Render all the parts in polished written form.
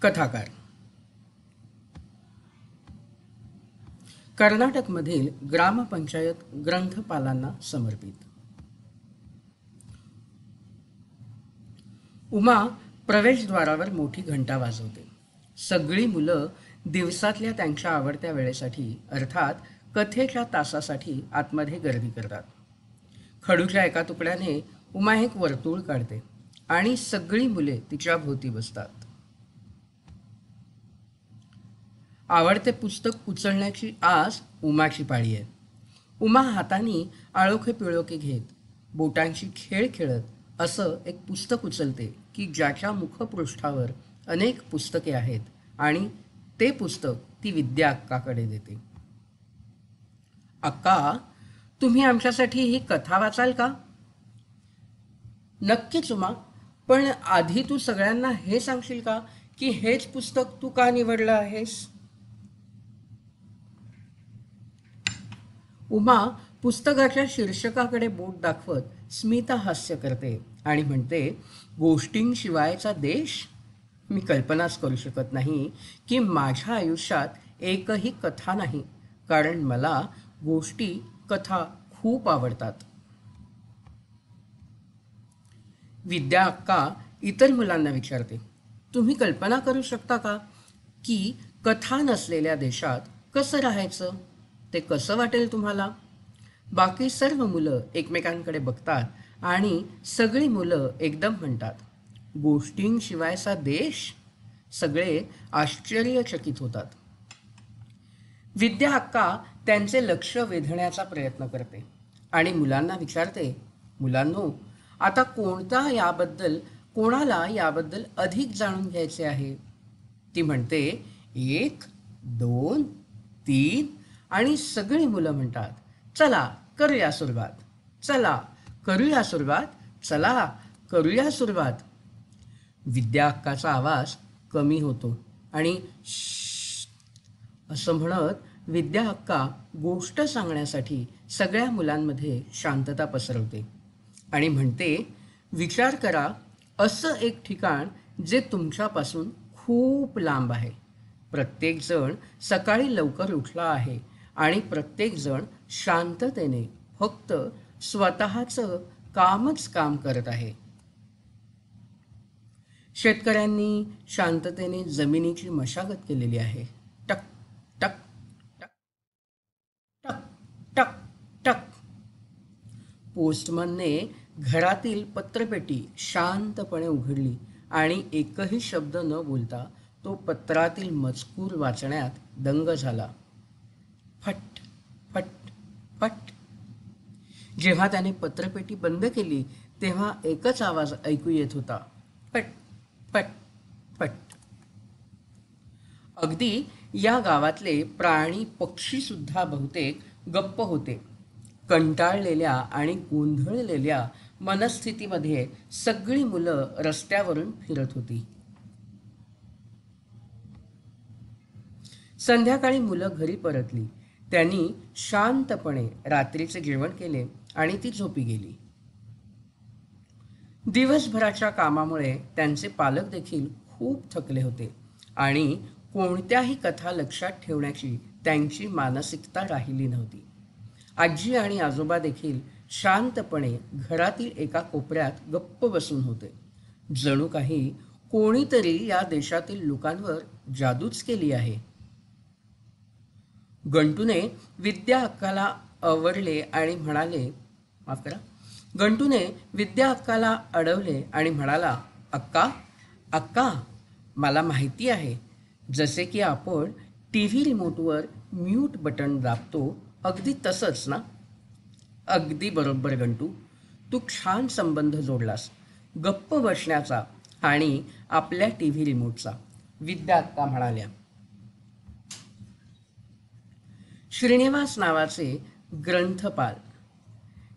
कथाकार. कर्नाटकमधील ग्रामपंचायत ग्रंथपालांना समर्पित. उमा प्रवेशद्वारावर मोठी घंटा वाजवते. सगळी मुलं दिवसातल्या त्यांच्या आवडत्या वेळेसाठी अर्थात कथेच्या तासासाठी आतमध्ये गर्दी करतात. खडूच्या एका तुकड्याने उमा एक वर्तुळ काढते आणि सगळी मुले तिच्या भोवती बसतात. आवडते पुस्तक उचलण्याची आज उमाची पाळी आहे. उमा हाताने आळोखे पिळोखे घेत बोटांची खेळ खेळत असं एक पुस्तक उचलते की ज्याच्या मुखपृष्ठावर अनेक पुस्तके आहेत आणि ते पुस्तक ती विद्या अक्काकडे देते. अक्का, तुम्ही आमच्यासाठी ही कथा वाचाल का? नक्कीच उमा, पण आधी तू सगळ्यांना हे सांगशील का की हेच पुस्तक तू का निवडलं आहेस? उमा पुस्तकाच्या शीर्षकाकडे बोट दाखवत स्मिता हास्य करते आणि म्हणते, गोष्टींशिवायचा देश? मी कल्पनाच करू शकत नाही की माझ्या आयुष्यात एकही कथा नाही, कारण मला गोष्टी कथा खूप आवडतात. विद्या अक्का इतर मुलांना विचारते, तुम्ही कल्पना करू शकता का की कथा नसलेल्या देशात कसं राहायचं? ते कसं वाटेल तुम्हाला? बाकी सर्व मुलं एकमेकांकडे बघतात आणि सगळी मुलं एकदम म्हणतात, गोष्टींशिवायचा देश? सगळे आश्चर्यचकित होतात. विद्या अक्का त्यांचे लक्ष वेधण्याचा प्रयत्न करते आणि मुलांना विचारते, मुलांनो, आता कोणाला याबद्दल अधिक जाणून घ्यायचे आहे? ती म्हणते, 1, 2, 3 आणि सगळी मुलं म्हणतात, चला करूया सुरुवात, चला करूया सुरुवात, चला करूया सुरुवात. विद्या अक्काचा आवाज कमी होतो आणि असं म्हणत विद्या अक्का गोष्ट सांगण्यासाठी सगळ्या मुलांमध्ये शांतता पसरवते आणि म्हणते, विचार करा, असं एक ठिकाण जे तुमच्यापासून खूप लांब आहे. प्रत्येकजण सकाळी लवकर उठला आहे आणि प्रत्येकजण शांततेने फक्त स्वतःचं कामच काम करत आहे. शेतकऱ्यांनी शांततेने जमिनीची मशागत केलेली आहे. टक टक टक टक टक टक. पोस्टमनने घरातील पत्रपेटी शांतपणे उघडली आणि एकही शब्द न बोलता तो पत्रातील मजकूर वाचण्यात दंग झाला. फट फट फट. जेव्हा त्याने पत्रपेटी बंद केली तेव्हा एकच आवाज ऐकू येत होता, फट फट फट. अगदी या गावातले प्राणी पक्षी सुद्धा बहुतेक गप्प होते. कंटाळलेल्या आणि गोंधळलेल्या मनस्थितीमध्ये सगळी मुलं रस्त्यावरून फिरत होती. संध्याकाळी मुलं घरी परतली. त्यांनी शांतपणे रात्रीचे जेवण केले आणि ती झोपी गेली. दिवसभराच्या कामामुळे त्यांचे पालक देखील खूप थकले होते आणि कोणत्याही कथा लक्षात ठेवण्याची त्यांची मानसिकता राहिली नव्हती. आजी आणि आजोबा देखील शांतपणे घरातील एका कोपऱ्यात गप्प बसून होते. जणू काही कोणीतरी या देशातील लोकांवर जादूच केली आहे. गंटूने विद्या अक्काला आवडले आणि म्हणाले, माफ करा, गंटूने विद्या अक्काला अडवले आणि म्हणाला, अक्का, अक्का, मला माहिती आहे, जसे की आपण TV रिमोटवर म्यूट बटन दाबतो अगदी तसंच ना? अगदी बरोबर गंटू, तू छान संबंध जोडलास गप्प बसण्याचा आणि आपल्या TV रिमोटचा, विद्या अक्का म्हणाल्या. श्रीनिवास नावाचे ग्रंथपाल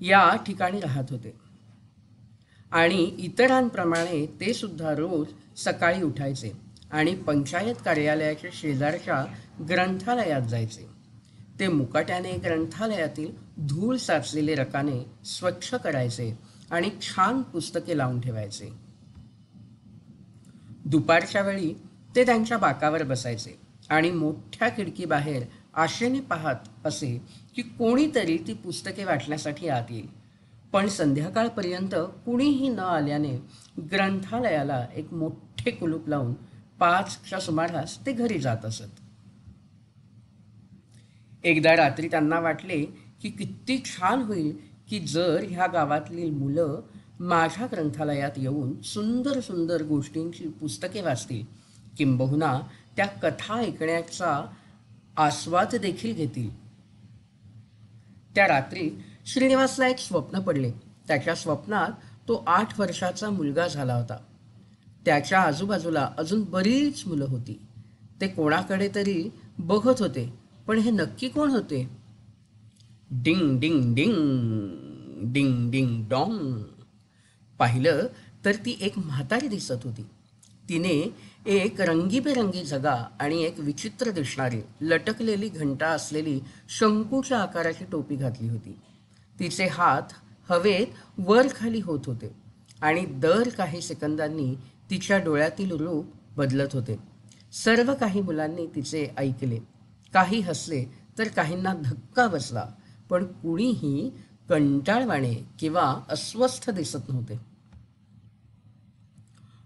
या ठिकाणी राहत होते आणि इतरांप्रमाणे ते सुद्धा रोज सकाळी उठायचे आणि पंचायत कार्यालयाच्या शेजारच्या ग्रंथालयात जायचे. ते मुकाट्याने ग्रंथालयातील धूळ साचलेले रकाने स्वच्छ करायचे आणि छान पुस्तके लावून ठेवायचे. दुपारच्या वेळी ते त्यांच्या बाकावर बसायचे आणि मोठ्या खिडकीबाहेर आशेने पाहत असे की कोणीतरी ती पुस्तके वाचण्यासाठी आत येईल. पण संध्याकाळपर्यंत कुणीही न आल्याने ग्रंथालयाला एक मोठे कुलूप लावून 5च्या सुमारास ते घरी जात असत. एकदा रात्री त्यांना वाटले की किती छान होईल की जर ह्या गावातली मुलं माझ्या ग्रंथालयात येऊन सुंदर सुंदर गोष्टींची पुस्तके वाचतील, किंबहुना त्या कथा ऐकण्याचा आस्वाद देखील घेतील. त्या रात्री श्रीनिवासला एक स्वप्न पडले. त्याच्या स्वप्नात तो 8 वर्षाचा मुलगा झाला होता. त्याच्या आजूबाजूला अजून बरीच मुलं होती. ते कोणाकडे तरी बघत होते, पण हे नक्की कोण होते? डिंग डिंग डिंग डिंग डिंग डॉंग. पाहिलं तर ती एक म्हातारी दिसत होती. तिने एक रंगीबेरंगी झगा आणि एक विचित्र दिसणारी लटकलेली घंटा असलेली शंकूच्या आकाराची टोपी घातली होती. तिचे हात हवेत वर खाली होत होते आणि दर काही सेकंदांनी तिच्या डोळ्यातील रूप बदलत होते. सर्व काही मुलांनी तिचे ऐकले. काही हसले तर काहींना धक्का बसला, पण कुणीही कंटाळवाणे किंवा अस्वस्थ दिसत नव्हते.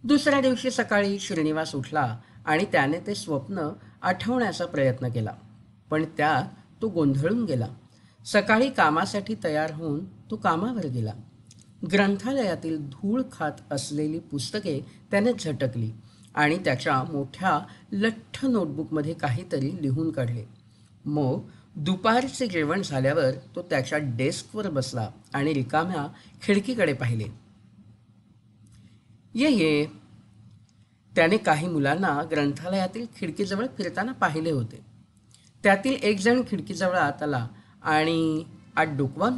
दुसऱ्या दिवशी सकाळी श्रीनिवास उठला आणि त्याने ते स्वप्न आठवण्याचा प्रयत्न केला, पण त्यात तो गोंधळून गेला. सकाळी कामासाठी तयार होऊन तो कामावर गेला. ग्रंथालयातील धूळ खात असलेली पुस्तके त्याने झटकली आणि त्याच्या मोठ्या लठ्ठ नोटबुकमध्ये काहीतरी लिहून काढले. मग दुपारचे जेवण झाल्यावर तो त्याच्या डेस्कवर बसला आणि रिकाम्या खिडकीकडे पाहिले. ये त्याने काही मुलांना ग्रंथालयातील खिडकीजवळ फिरताना पाहिले होते. त्यातील एक जण खिडकीजवळ आत आला आणि आत डोकावून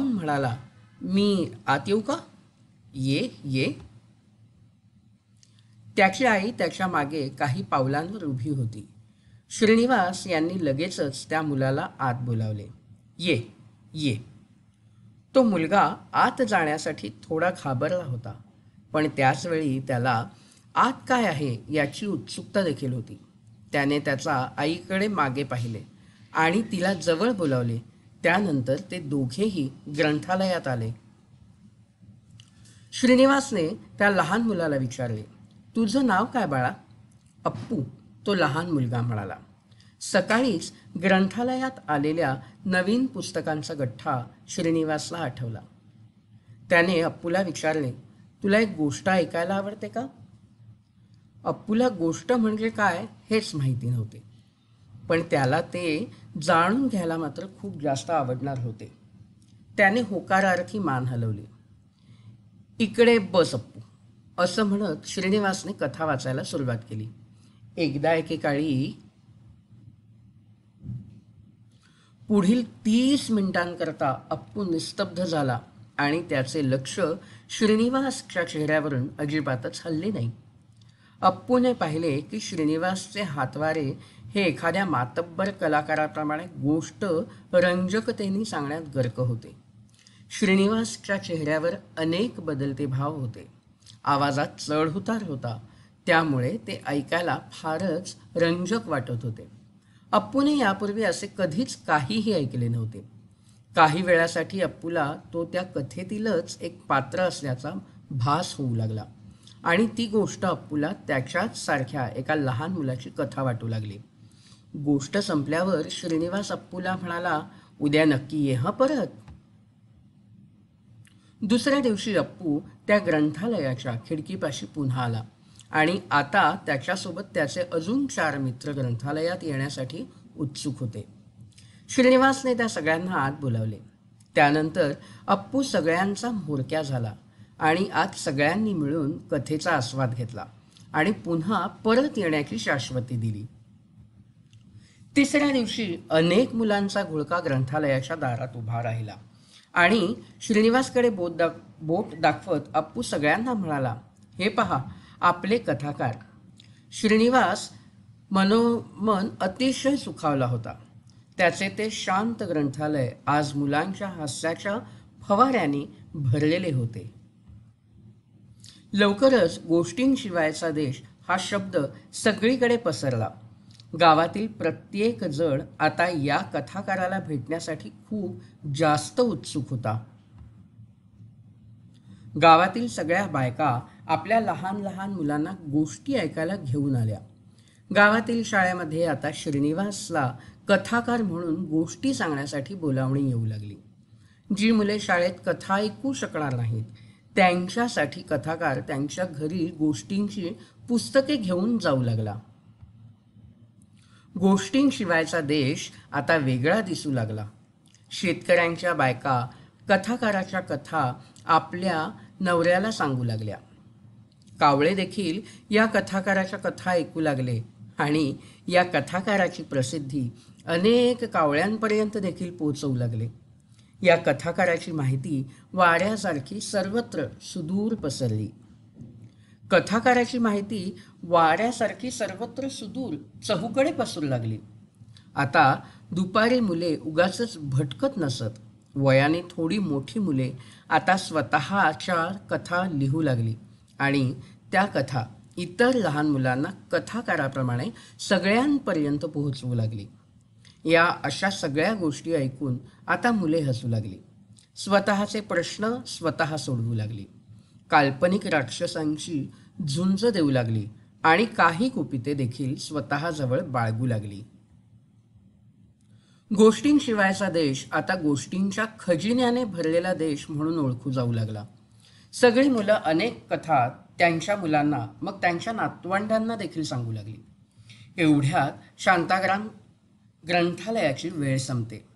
म्हणाला, मी आत येऊ का? ये. त्याची आई त्याच्या मागे काही पावलांवर उभी होती. श्रीनिवास यांनी लगेचच त्या मुलाला आत बोलावले. ये. तो मुलगा आत जाण्यासाठी थोडा घाबरला होता, पण त्याचवेळी त्याला आत काय आहे याची उत्सुकता देखील होती. त्याने त्याच्या आईकडे मागे पाहिले आणि तिला जवळ बोलावले. त्यानंतर ते दोघेही ग्रंथालयात आले. श्रीनिवासने त्या लहान मुलाला विचारले, तुझं नाव काय बाळा? अप्पू, तो लहान मुलगा म्हणाला. सकाळीच ग्रंथालयात आलेल्या नवीन पुस्तकांचा गठ्ठा श्रीनिवासला आठवला. त्याने अप्पूला विचारले, तुला एक गोष्ट ऐकायला आवडते का? अप्पूला गोष्ट म्हणजे काय हेच माहिती नव्हते, पण त्याला ते जाणून घ्यायला मात्र खूप जास्त आवडणार होते. त्याने होकारार्थी मान हलवली. इकडे बस अप्पू, असं म्हणत श्रीनिवासने कथा वाचायला सुरुवात केली. एकदा एकेकाळी पुढील 30 मिनिटांकरता अप्पू निस्तब्ध झाला आणि त्याचे लक्ष श्रीनिवासच्या चेहऱ्यावरून अजिबातच हलले नाही. अप्पूने पाहिले की श्रीनिवासचे हातवारे हे एखाद्या मातब्बर कलाकाराप्रमाणे गोष्ट रंजकतेने सांगण्यात गर्क होते. श्रीनिवासच्या चेहऱ्यावर अनेक बदलते भाव होते. आवाजात चढउतार होता, त्यामुळे ते ऐकायला फारच रंजक वाटत होते. अप्पूने यापूर्वी असे कधीच काहीही ऐकले नव्हते. काही वेळासाठी अप्पूला तो त्या कथेतीलच एक पात्र असल्याचा भास होऊ लागला आणि ती गोष्ट अप्पूला त्याच्याच सारख्या एका लहान मुलाची कथा वाटू लागली. गोष्ट संपल्यावर श्रीनिवास अप्पूला म्हणाला, उद्या नक्की ये हं परत. दुसऱ्या दिवशी अप्पू त्या ग्रंथालयाच्या खिडकीपाशी पुन्हा आला आणि आता त्याच्यासोबत त्याचे अजून 4 मित्र ग्रंथालयात येण्यासाठी उत्सुक होते. श्रीनिवासने त्या सगळ्यांना आत बोलावले. त्यानंतर अप्पू सगळ्यांचा म्होरक्या झाला आणि आज सगळ्यांनी मिळून कथेचा आस्वाद घेतला आणि पुन्हा परत येण्याची शाश्वती दिली. तिसऱ्या दिवशी अनेक मुलांचा घोळका ग्रंथालयाच्या दारात उभा राहिला आणि श्रीनिवासकडे बोट दाखवत अप्पू सगळ्यांना म्हणाला, हे पहा आपले कथाकार. श्रीनिवास मनोमन अतिशय सुखावला होता. त्याचे ते शांत ग्रंथालय आज मुलांच्या हास्याच्या फवाऱ्यांनी भरलेले होते. लवकरच गोष्टींशिवायचा देश हा शब्द सगळीकडे पसरला. गावातील प्रत्येक जण आता या कथाकाराला भेटण्यासाठी खूप जास्त उत्सुक होता. गावातील सगळ्या बायका आपल्या लहान लहान मुलांना गोष्टी ऐकायला घेऊन आल्या. गावातील शाळेमध्ये आता श्रीनिवासला कथाकार म्हणून गोष्टी सांगण्यासाठी बोलावणी येऊ लागली. जी मुले शाळेत कथा ऐकू शकणार नाहीत त्यांच्यासाठी कथाकार त्यांच्या घरी गोष्टींची पुस्तके घेऊन जाऊ लागला. गोष्टींशिवायचा देश आता वेगळा दिसू लागला. शेतकऱ्यांच्या बायका कथाकाराच्या कथा आपल्या नवऱ्याला सांगू लागल्या. कावळे देखील या कथाकाराच्या कथा ऐकू लागले आणि या कथाकाराची प्रसिद्धी अनेक कावळ्यांपर्यंत देखील पोहोचवू लागले. या कथाकाराची माहिती वाऱ्यासारखी सर्वत्र सुदूर पसरली. कथाकाराची माहिती वाऱ्यासारखी सर्वत्र सुदूर चहूकडे पसरू लागली. आता दुपारी मुले उगाचच भटकत नसत. वयाने थोडी मोठी मुले आता स्वतःच्या कथा लिहू लागली आणि त्या कथा इतर लहान मुलांना कथाकाराप्रमाणे सगळ्यांपर्यंत पोहोचवू लागली. या अशा सगळ्या गोष्टी ऐकून आता मुले हसू लागली. स्वतःचे प्रश्न स्वतः सोडवू लागली. काल्पनिक राक्षसांची झुंज देऊ लागली आणि काही कुपिते देखील स्वतःजवळ बाळगू लागली. गोष्टींशिवायचा देश आता गोष्टींच्या खजिन्याने भरलेला देश म्हणून ओळखू जाऊ लागला. सगळी मुलं अनेक कथा त्यांच्या मुलांना मग त्यांच्या नातवंडांना देखील सांगू लागली. एवढ्यात शांताग्राम ग्रंथालयाची वेळ संपते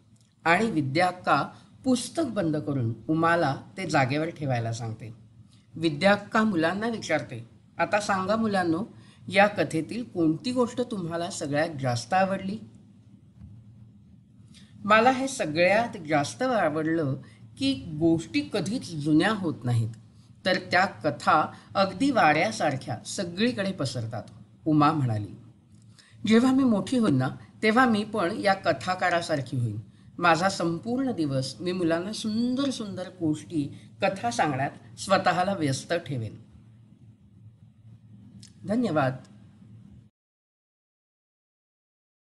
आणि विद्या अक्का पुस्तक बंद करून उमाला ते जागेवर ठेवायला सांगते. विद्या अक्का मुलांना विचारते, आता सांगा मुलांनो, या कथेतील कोणती गोष्ट तुम्हाला सगळ्यात जास्त आवडली? मला हे सगळ्यात जास्त आवडलं की गोष्टी कधीच जुन्या होत नाहीत, तर त्या कथा अगदी वाऱ्यासारख्या सगळीकडे पसरतात, उमा म्हणाली. जेव्हा मी मोठी होईन ना तेव्हा मी पण या कथाकारासारखी होईन. माझा संपूर्ण दिवस मी मुलांना सुंदर सुंदर गोष्टी कथा सांगण्यात स्वतःला व्यस्त ठेवेन. धन्यवाद.